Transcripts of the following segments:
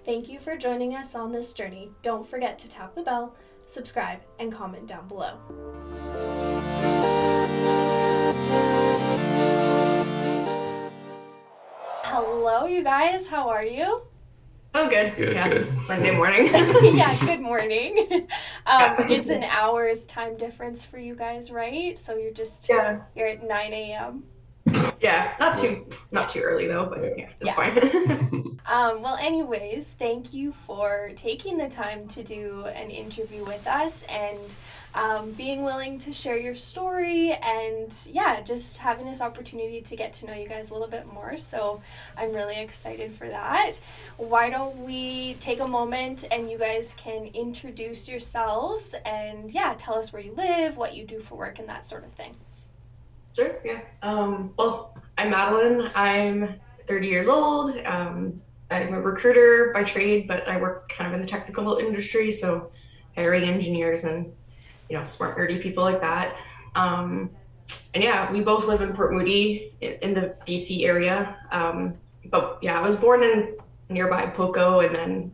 Thank you for joining us on this journey. Don't forget to tap the bell, subscribe, and comment down below. Hello, you guys. How are you? Oh, good. Good, yeah. good. Monday morning. Yeah, good morning. It's an hour's time difference for you guys, right? So you're at 9 a.m. Yeah, not too early though, but yeah, it's fine. Well, anyways, thank you for taking the time to do an interview with us and being willing to share your story and just having this opportunity to get to know you guys a little bit more. So I'm really excited for that. Why don't we take a moment and you guys can introduce yourselves and tell us where you live, what you do for work, and that sort of thing. Sure, yeah. Well, I'm Madeleine. I'm 30 years old. I'm a recruiter by trade, but I work kind of in the technical industry, so hiring engineers and smart nerdy people like that. And yeah, we both live in Port Moody in the BC area. But yeah, I was born in nearby Poco and then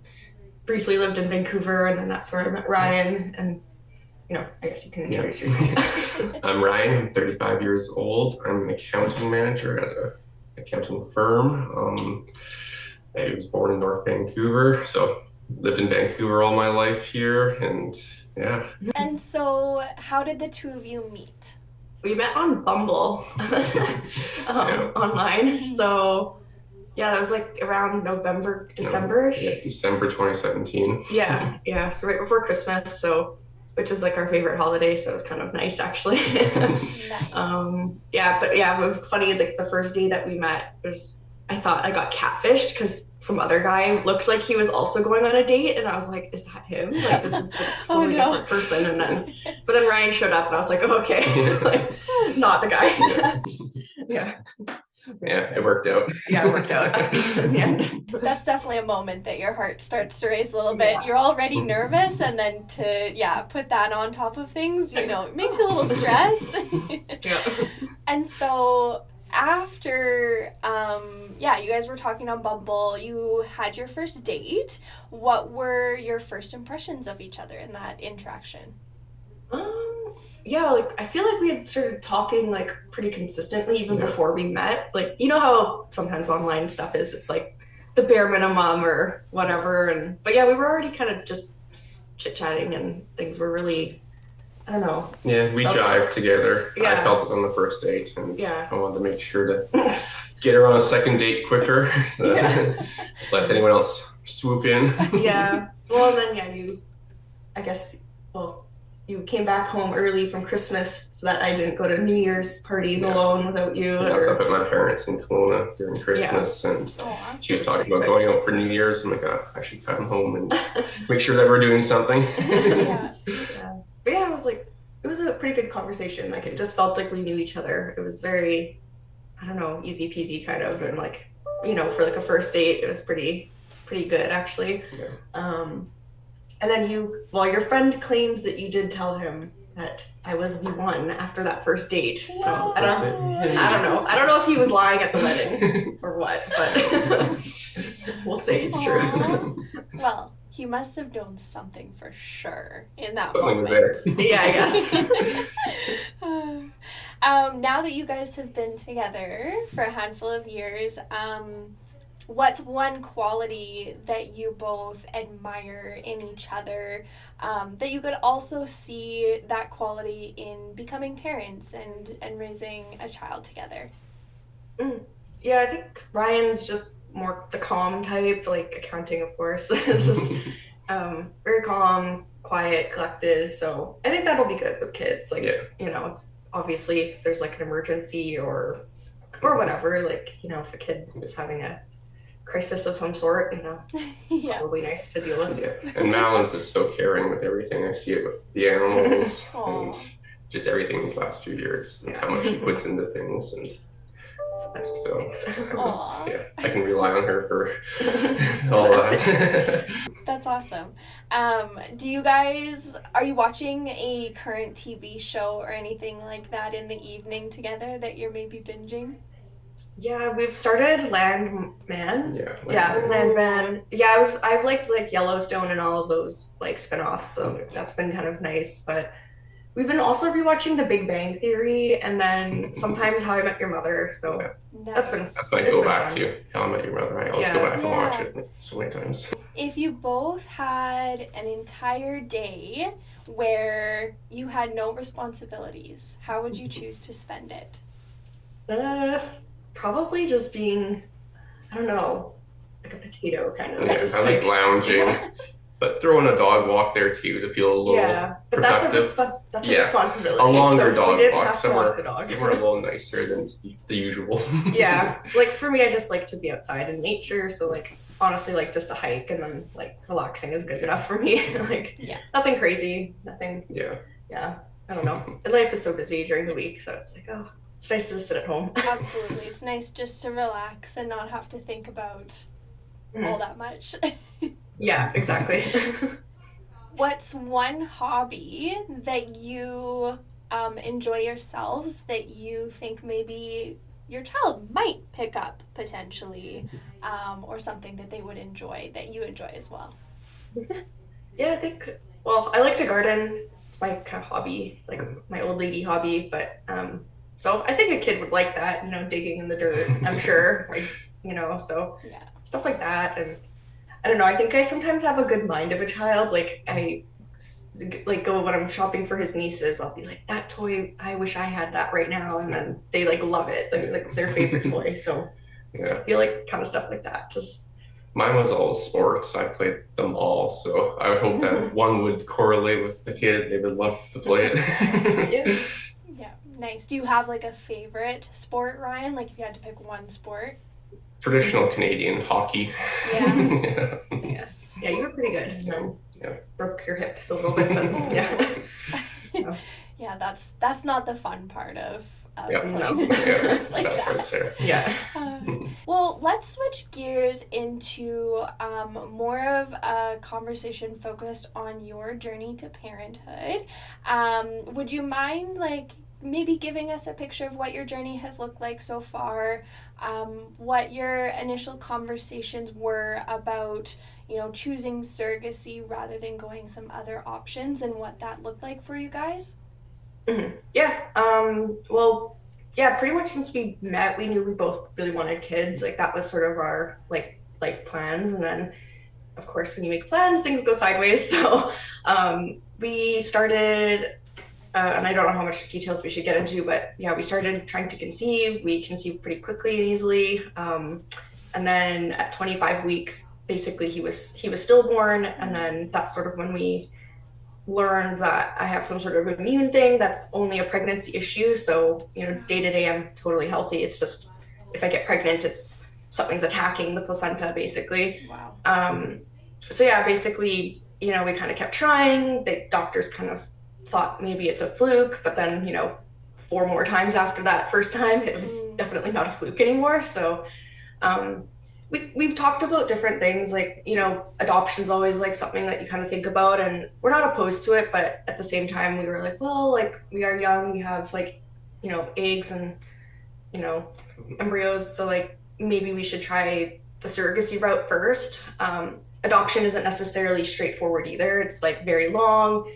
briefly lived in Vancouver, and then that's where I met Ryan. And I guess you can introduce yourself. I'm Ryan. I'm 35 years old. I'm an accounting manager at an accounting firm. I was born in North Vancouver, so lived in Vancouver all my life here, and yeah. And so, how did the two of you meet? We met on Bumble online. So yeah, that was like around November, December-ish. Yeah, December 2017. Yeah. So right before Christmas, which is like our favorite holiday, so it was kind of nice actually. Nice. But it was funny. Like the first day that we met, I thought I got catfished because some other guy looked like he was also going on a date, and I was like, "Is that him? Like this is the totally different person." And but then Ryan showed up, and I was like, "Oh, okay, like not the guy." Yeah, it worked out. Yeah, it worked out. Yeah. That's definitely a moment that your heart starts to race a little bit. You're already nervous, and then to put that on top of things, it makes you a little stressed. And so after you guys were talking on Bumble, you had your first date. What were your first impressions of each other in that interaction? I feel like we had started talking like pretty consistently even before we met. Like, you know how sometimes online stuff is, it's like the bare minimum or whatever. But we were already kind of just chit-chatting and things were really, I don't know. Yeah, we jived together. Yeah. I felt it on the first date, and I wanted to make sure to get her on a second date quicker. Let anyone else swoop in. Yeah. Well, and then you came back home early from Christmas so that I didn't go to New Year's parties alone without you. I was up at my parents' in Kelowna during Christmas, and she was talking about going out for New Year's. I'm like, I should come home and make sure that we're doing something. But it was a pretty good conversation. Like, it just felt like we knew each other. It was very, I don't know, easy peasy kind of, and like, for like a first date, it was pretty good actually. And then your friend claims that you did tell him that I was the one after that first date. So I don't know if he was lying at the wedding or what, but we'll say it's true. Well, he must have known something for sure in that Something moment. was there. Yeah, I guess. Now that you guys have been together for a handful of years, what's one quality that you both admire in each other, that you could also see that quality in becoming parents and raising a child together? Yeah, I think Ryan's just more the calm type, like accounting, of course. It's just very calm, quiet, collected. So I think that'll be good with kids. Like, it's obviously if there's like an emergency or whatever, like, if a kid is having a crisis of some sort, probably nice to deal with. Yeah. And Madeleine's just so caring with everything. I see it with the animals and just everything these last few years, and how much she puts into things. And I can rely on her for all that. That's awesome. Are you watching a current TV show or anything like that in the evening together that you're maybe binging? Yeah, we've started Landman. Yeah, Yeah, like, Landman. Yeah, I've liked like Yellowstone and all of those like spin-offs, so that's been kind of nice. But we've been also rewatching The Big Bang Theory and then sometimes How I Met Your Mother. yeah. So That's what I it's go been back fun. to. How I Met Your Mother. I always go Yeah. back and watch Yeah. it so many times. If you both had an entire day where you had no responsibilities, how would you choose to spend it? Uh, Probably just being, I don't know, like a potato kind of, Yeah, just I like like lounging, but throwing a dog walk there too to feel a little yeah. But productive. that's a Yeah, a responsibility. longer So we dog didn't walk have to walk somewhere the dog. somewhere a little nicer than the usual. Yeah, like for me, I just like to be outside in nature. So like honestly, like just a hike and then like relaxing is good enough for me. Like Yeah. nothing crazy, nothing. Yeah. Yeah, I don't know. Life is so busy during the week, so it's like oh, it's nice to just sit at home. Absolutely. It's nice just to relax and not have to think about all that much. Yeah, exactly. What's one hobby that you enjoy yourselves that you think maybe your child might pick up potentially, or something that they would enjoy that you enjoy as well? Yeah, I think. Well, I like to garden. It's my kind of hobby, like my old lady hobby. But so I think a kid would like that. Digging in the dirt. I'm sure. Like so Yeah. stuff like that. And I don't know. I think I sometimes have a good mind of a child. Like like go when I'm shopping for his nieces. I'll be like, that toy. I wish I had that right now. And then they like love it. Like it's their favorite toy. So I Yeah. feel like kind of stuff like that. Just Mine was all sports. I played them all, so I would hope that one would correlate with the kid. They would love to play yeah. it. Yeah. Nice. Do you have like a favorite sport, Ryan? Like if you had to pick one sport? Traditional Canadian hockey. Yeah. Yeah. Yes. Yeah, you were pretty good. And then Yeah. broke your hip a little bit, but yeah. Ooh. Yeah, that's not the fun part of Yeah. playing No. sports like That's that. right there. Yeah. Well, let's switch gears into more of a conversation focused on your journey to parenthood. Would you mind, like, maybe giving us a picture of what your journey has looked like so far? What your initial conversations were about, choosing surrogacy rather than going some other options, and what that looked like for you guys? Yeah. Well, yeah, pretty much since we met, we knew we both really wanted kids. Like that was sort of our like life plans. And then of course when you make plans, things go sideways. So we started and I don't know how much details we should get into, but yeah, we started trying to conceive. We conceived pretty quickly and easily. And then at 25 weeks, basically he was stillborn, and then that's sort of when we learned that I have some sort of immune thing that's only a pregnancy issue. So, day to day, I'm totally healthy. It's just if I get pregnant, it's something's attacking the placenta, basically. Wow. So, yeah, basically, we kind of kept trying. The doctors kind of thought maybe it's a fluke, but then, four more times after that first time, it was definitely not a fluke anymore. So, um, we've talked about different things like adoption's always like something that you kind of think about, and we're not opposed to it, but at the same time we were like, well, like we are young, we have like eggs and you know embryos, so like maybe we should try the surrogacy route first. Adoption isn't necessarily straightforward either. It's like very long.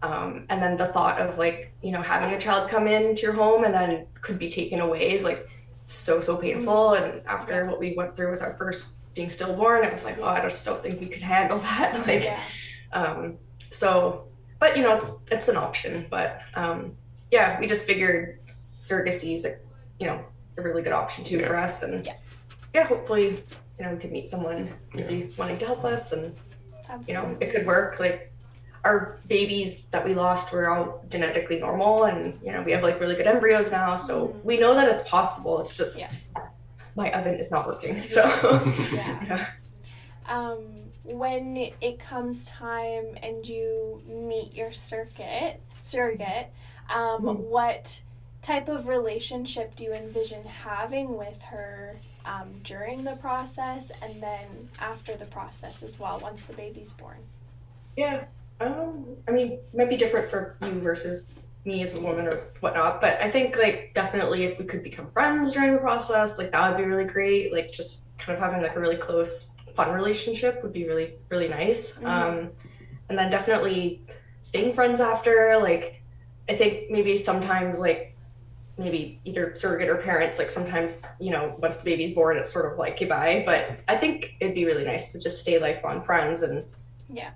And then the thought of like having a child come into your home and then could be taken away is like so painful. And after what we went through with our first being stillborn, it was like, oh, I just don't think we could handle that. Like, Yeah. so, but it's an option. But yeah, we just figured surrogacy is a really good option too for us. And yeah, hopefully we could meet someone maybe wanting to help us, and Absolutely. it could work. Like our babies that we lost were all genetically normal, and we have like really good embryos now, so we know that it's possible. It's just my oven is not working, so Yeah. When it comes time and you meet your surrogate, what type of relationship do you envision having with her during the process and then after the process as well, once the baby's born? Yeah. I mean, it might be different for you versus me as a woman or whatnot. But I think like definitely if we could become friends during the process, like that would be really great. Like just kind of having like a really close, fun relationship would be really, really nice. And then definitely staying friends after. Like I think maybe sometimes like maybe either surrogate or parents, like sometimes, you know, once the baby's born, it's sort of like goodbye. But I think it'd be really nice to just stay lifelong friends and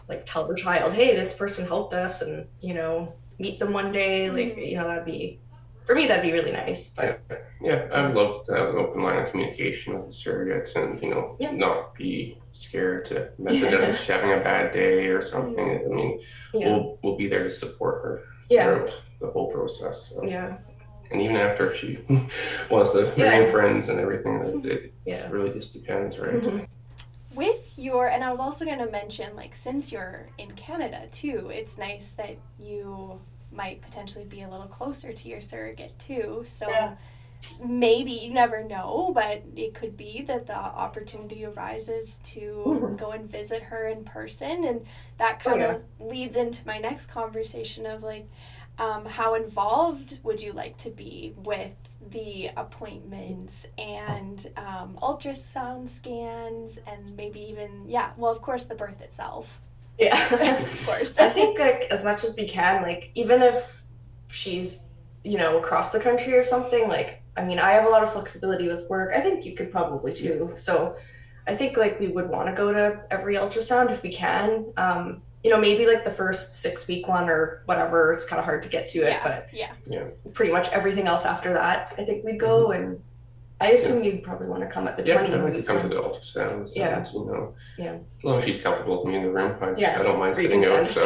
like tell the child, hey, this person helped us, and you know, meet them one day. Like, you know, that'd be, for me, that'd be really nice. But yeah, I would love to have an open line of communication with the surrogates, and you know, not be scared to message us if she's having a bad day or something. I mean, we'll be there to support her throughout the whole process. So. And even after she wants to remain friends and everything, it really just depends, right? With your, and I was also going to mention, like, since you're in Canada too, it's nice that you might potentially be a little closer to your surrogate too. So maybe, you never know, but it could be that the opportunity arises to go and visit her in person. And that kind of leads into my next conversation of like, how involved would you like to be with the appointments and ultrasound scans and maybe even, well, of course, the birth itself. Of course. I think like as much as we can, like even if she's, you know, across the country or something, like, I mean, I have a lot of flexibility with work. I think you could probably too. So I think like we would want to go to every ultrasound if we can. You know, maybe like the first 6-week one or whatever, it's kind of hard to get to it, but pretty much everything else after that, I think we'd go. And I assume you'd probably want to come at the 20. I'd like to come to the ultrasounds. You know, as long as she's comfortable with me in the room, I don't mind sitting out. So.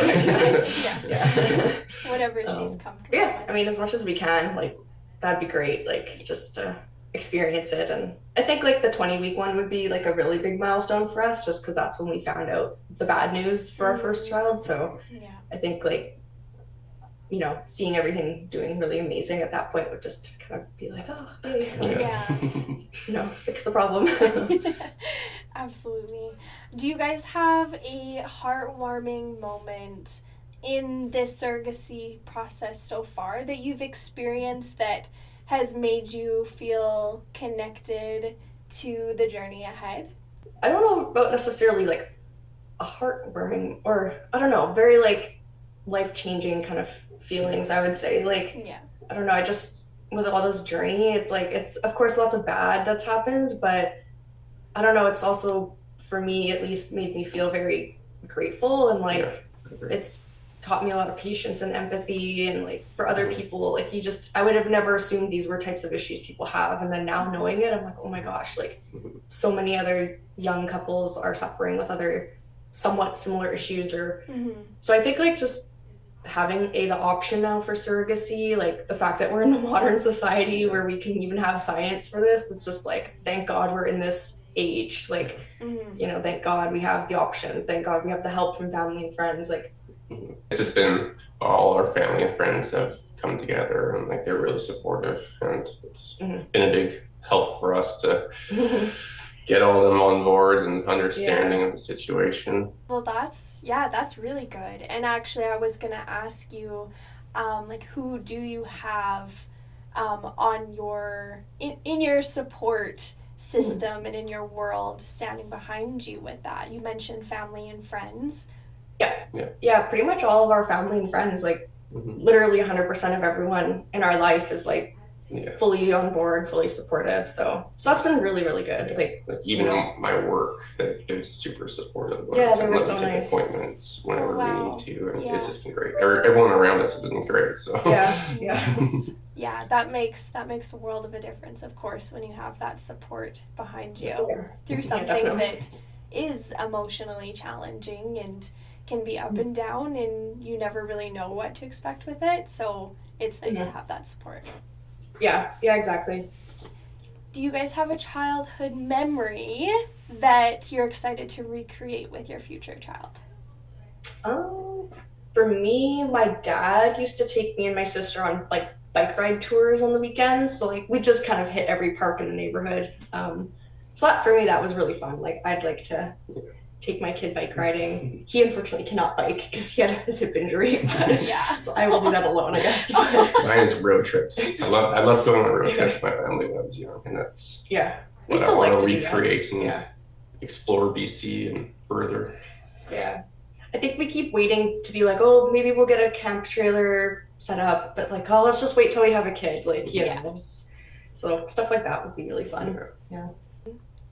Whatever she's comfortable with. I mean, as much as we can, like that'd be great. Like just to experience it. And I think like the 20-week one would be like a really big milestone for us, just because that's when we found out the bad news for our first child. So I think like, you know, seeing everything doing really amazing at that point would just kind of be like, oh, hey, you know, fix the problem. Absolutely. Do you guys have a heartwarming moment in this surrogacy process so far that you've experienced that has made you feel connected to the journey ahead? I don't know about necessarily like a heartwarming or I don't know, very like life-changing kind of feelings, I would say. Like, I don't know, I just, with all this journey, it's like, it's of course lots of bad that's happened, but I don't know, it's also, for me at least, made me feel very grateful and like, it's taught me a lot of patience and empathy and like for other people, like I would have never assumed these were types of issues people have. And then now knowing it, I'm like, oh my gosh, like so many other young couples are suffering with other somewhat similar issues or, so I think like just having the option now for surrogacy, like the fact that we're in a modern society where we can even have science for this, it's just like, thank God we're in this age. Like, you know, thank God we have the options. Thank God we have the help from family and friends. Like, it's just been all our family and friends have come together and like they're really supportive, and it's been a big help for us to get all of them on board and understanding of the situation. Well, that's really good. And actually, I was gonna ask you, like, who do you have on your in your support system and in your world standing behind you with that? You mentioned family and friends. Yeah, pretty much all of our family and friends, like literally 100% of everyone in our life is like fully on board, fully supportive. So that's been really, really good. Like even my work, that is super supportive. They were so nice. Appointments whenever we need to, and it's just been great. Everyone around us has been great. So that makes a world of a difference, of course, when you have that support behind you through something that is emotionally challenging and can be up and down, and you never really know what to expect with it. So it's nice to have that support. Yeah, exactly. Do you guys have a childhood memory that you're excited to recreate with your future child? For me, my dad used to take me and my sister on like bike ride tours on the weekends. So like we just kind of hit every park in the neighborhood. So that, for me, that was really fun. Like I'd like to take my kid bike riding. He unfortunately cannot bike because he had his hip injury. Yeah. So I will do that alone, I guess. Mine is road trips. I love going on road trips with my family when I was young, and that's Yeah. We what I still want like to to do that. recreate and Yeah. explore BC and further. Yeah. I think we keep waiting to be like, oh, maybe we'll get a camp trailer set up, but like, oh, let's just wait till we have a kid. Like, you Yeah. know, so stuff like that would be really fun. Yeah.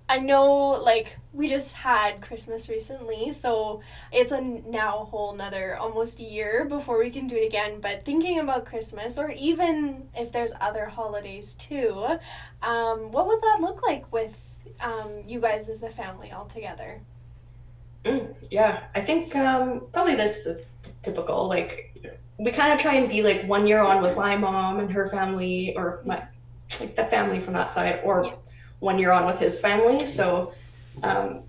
I know, like, we just had Christmas recently, so it's now a whole nother almost year before we can do it again. But thinking about Christmas, or even if there's other holidays too, what would that look like with you guys as a family all together? Yeah, I think probably this is typical. Like, we kind of try and be like 1 year on with my mom and her family, or my like the family from that side, or 1 year on with his family. So,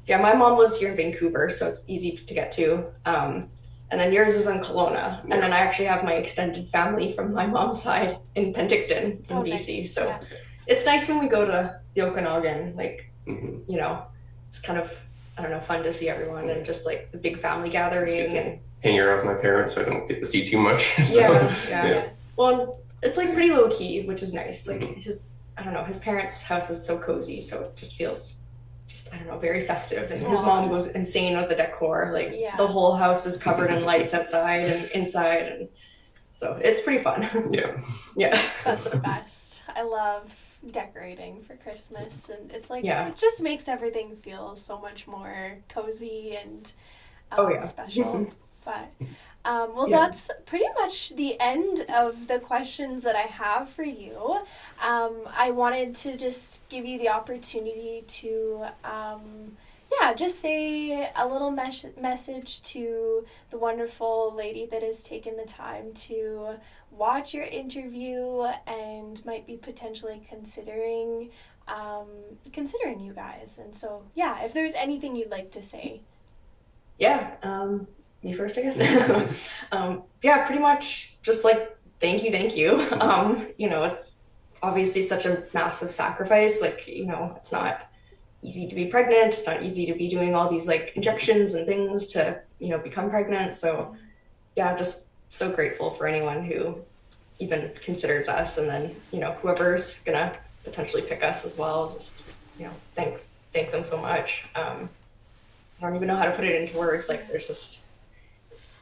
yeah, my mom lives here in Vancouver, so it's easy to get to. And then yours is in Kelowna, and then I actually have my extended family from my mom's side in Penticton in BC. Nice. So it's nice when we go to the Okanagan. Like, you know, it's kind of, I don't know, fun to see everyone and just like the big family gathering and hang around with my parents, so I don't get to see too much. So, yeah. Well, it's like pretty low key, which is nice. Like I don't know, his parents' house is so cozy, so it just feels I don't know, very festive. And his mom goes insane with the decor. Like the whole house is covered in lights outside and inside, and so it's pretty fun. Yeah. That's the best. I love decorating for Christmas, and it's like it just makes everything feel so much more cozy and special. But that's pretty much the end of the questions that I have for you. I wanted to just give you the opportunity to just say a little message to the wonderful lady that has taken the time to watch your interview and might be potentially considering you guys. And so, if there's anything you'd like to say. Me first, I guess. Pretty much just like, thank you. You know, it's obviously such a massive sacrifice. Like, you know, it's not easy to be pregnant. It's not easy to be doing all these like injections and things to, you know, become pregnant. So just so grateful for anyone who even considers us, and then, you know, whoever's gonna potentially pick us as well. Just, you know, thank them so much. I don't even know how to put it into words. Like, it's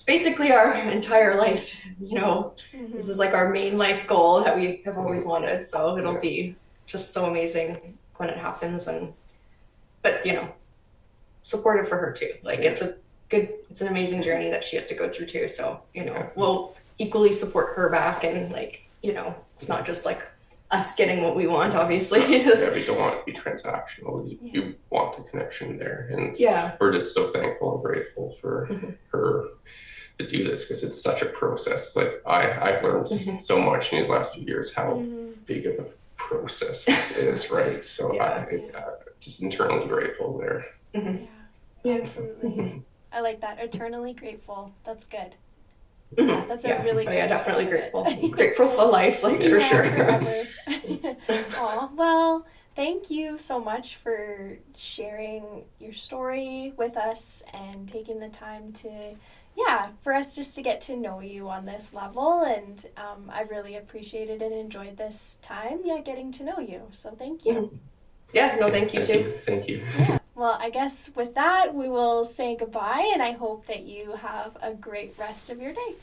basically our entire life, you know. This is like our main life goal that we have always wanted. So it'll be just so amazing when it happens. But you know, supportive for her too. Like it's an amazing journey that she has to go through too. So, you know, we'll equally support her back, and like, you know, it's not just like us getting what we want, obviously. We don't want it to be transactional. You want the connection there, and we're just so thankful and grateful for her to do this, because it's such a process. Like I've learned so much in these last few years how big of a process this is, right? So I just internally grateful there. Absolutely. I like that. Eternally grateful. That's good. Yeah, that's a really good definitely grateful. Grateful for life, like for sure. Aw, well, thank you so much for sharing your story with us and taking the time to, for us just to get to know you on this level. And I've really appreciated and enjoyed this time, getting to know you. So thank you. Thank you too. Thank you. Well, I guess with that, we will say goodbye, and I hope that you have a great rest of your day.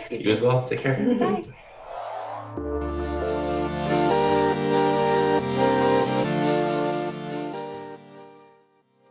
You as well. Take care. Bye.